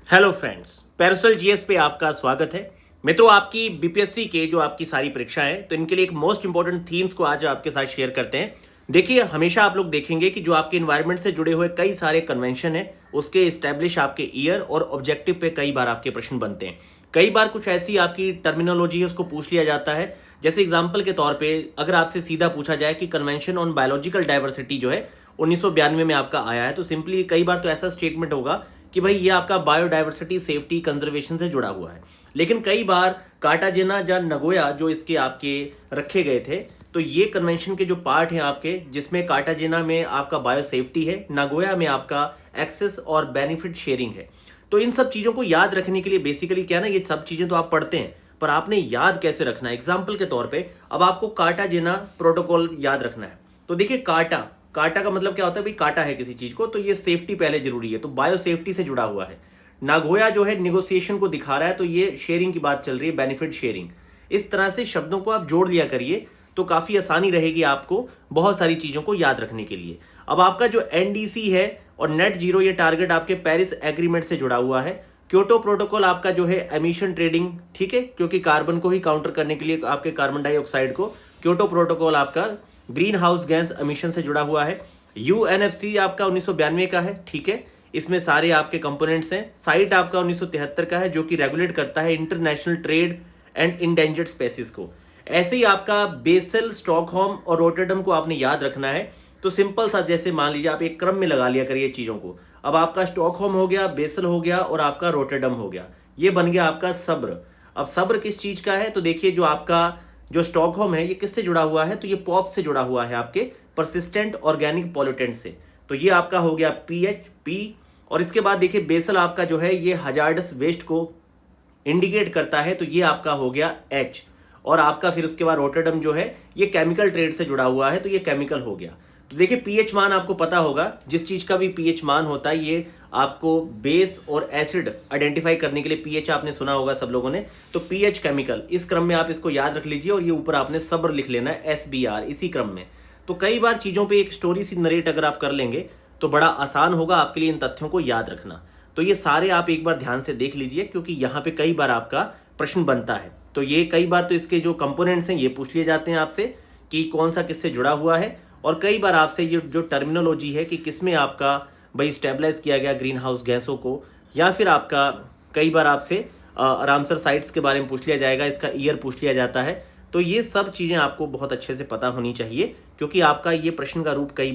Hello friends, parasol GS पे आपका स्वागत है। मित्रों, आपकी बीपीएससी के जो आपकी सारी परीक्षा है तो इनके लिए एक मोस्ट इंपॉर्टेंट थीम्स को आज आपके साथ शेयर करते हैं। देखिए, हमेशा आप लोग देखेंगे कि जो आपके इन्वायरमेंट से जुड़े हुए कई सारे कन्वेंशन है उसके इस्टेब्लिश आपके ईयर और ऑब्जेक्टिव पे कई बार आपके प्रश्न बनते हैं। कई बार कुछ ऐसी आपकी टर्मिनोलॉजी है उसको पूछ लिया जाता है। जैसे एग्जाम्पल के तौर पे अगर आपसे सीधा पूछा जाए कि कन्वेंशन ऑन बायोलॉजिकल डाइवर्सिटी जो है 1992 में आपका आया है, तो सिंपली कई बार तो ऐसा स्टेटमेंट होगा कि भाई ये आपका बायोडाइवर्सिटी सेफ्टी कंजर्वेशन से जुड़ा हुआ है। लेकिन कई बार कार्टाजेना या नगोया जो इसके आपके रखे गए थे, तो ये कन्वेंशन के जो पार्ट हैं आपके, जिसमें कार्टाजेना में आपका बायो सेफ्टी है, नगोया में आपका एक्सेस और बेनिफिट शेयरिंग है। तो इन सब चीजों को याद रखने के लिए बेसिकली क्या ना, ये सब चीजें तो आप पढ़ते हैं पर आपने याद कैसे रखना है। एग्जाम्पल के तौर पे अब आपको कार्टाजेना प्रोटोकॉल याद रखना है। तो देखिए, काटा काटा का मतलब क्या होता है, भाई काटा है किसी चीज को, तो ये सेफ्टी पहले जरूरी है, तो बायो सेफ्टी से जुड़ा हुआ है। नागोया जो है निगोसिएशन को दिखा रहा है, तो ये शेयरिंग की बात चल रही है, बेनिफिट शेयरिंग। इस तरह से शब्दों को आप जोड़ लिया करिए तो काफी आसानी रहेगी आपको बहुत सारी चीजों को याद रखने के लिए। अब आपका जो एनडीसी है और नेट जीरो, ये टारगेट आपके पेरिस एग्रीमेंट से जुड़ा हुआ है। क्योटो प्रोटोकॉल आपका जो है एमिशन ट्रेडिंग, ठीक है, क्योंकि कार्बन को ही काउंटर करने के लिए आपके कार्बन डाइऑक्साइड को, क्योटो प्रोटोकॉल आपका ग्रीन हाउस गैस एमिशन से जुड़ा हुआ है। यूएनएफसी आपका 1992 का है, ठीक है, इसमें सारे आपके कंपोनेंट्स हैं। साइट आपका 1973 का है जो कि रेगुलेट करता है international trade and endangered species को। ऐसे ही आपका बेसल, स्टॉकहोम और रोटरडम को आपने याद रखना है। तो सिंपल सा, जैसे मान लीजिए आप एक क्रम में लगा लिया करिए चीजों को। अब आपका स्टॉकहोम हो गया, बेसल हो गया और आपका रोटरडम हो गया, ये बन गया आपका सब्र। अब सब्र किस चीज का है, तो देखिए जो आपका जो स्टॉकहोम है ये किससे जुड़ा हुआ है, तो ये पॉप से जुड़ा हुआ है आपके परसिस्टेंट ऑर्गेनिक पॉल्यूटेंट से। तो ये आपका हो गया पीएच पी। और इसके बाद देखिए बेसल आपका जो है ये हजार्डस वेस्ट को इंडिकेट करता है, तो ये आपका हो गया एच। और आपका फिर उसके बाद रोटरडम जो है ये केमिकल ट्रेड से जुड़ा हुआ है, तो ये केमिकल हो गया। तो देखिए पीएच मान आपको पता होगा, जिस चीज का भी पीएच मान होता है ये आपको बेस और एसिड आइडेंटिफाई करने के लिए पीएच आपने सुना होगा सब लोगों ने। तो पीएच केमिकल, इस क्रम में आप इसको याद रख लीजिए और ये ऊपर आपने सब्र लिख लेना है, एसबीआर, इसी क्रम में। तो कई बार चीजों पे एक स्टोरी सी नरेट अगर आप कर लेंगे तो बड़ा आसान होगा आपके लिए इन तथ्यों को याद रखना। तो ये सारे आप एक बार ध्यान से देख लीजिए क्योंकि यहाँ पे कई बार आपका प्रश्न बनता है। तो ये कई बार तो इसके जो कंपोनेंट्स हैं ये पूछ लिए जाते हैं आपसे कि कौन सा किससे जुड़ा हुआ है। और कई बार आपसे ये जो टर्मिनोलॉजी है कि किसमें आपका भाई स्टेबलाइज किया गया ग्रीन हाउस गैसों को, या फिर आपका कई बार आपसे रामसर साइट्स के बारे में पूछ लिया जाएगा, इसका ईयर पूछ लिया जाता है। तो ये सब चीज़ें आपको बहुत अच्छे से पता होनी चाहिए क्योंकि आपका ये प्रश्न का रूप कई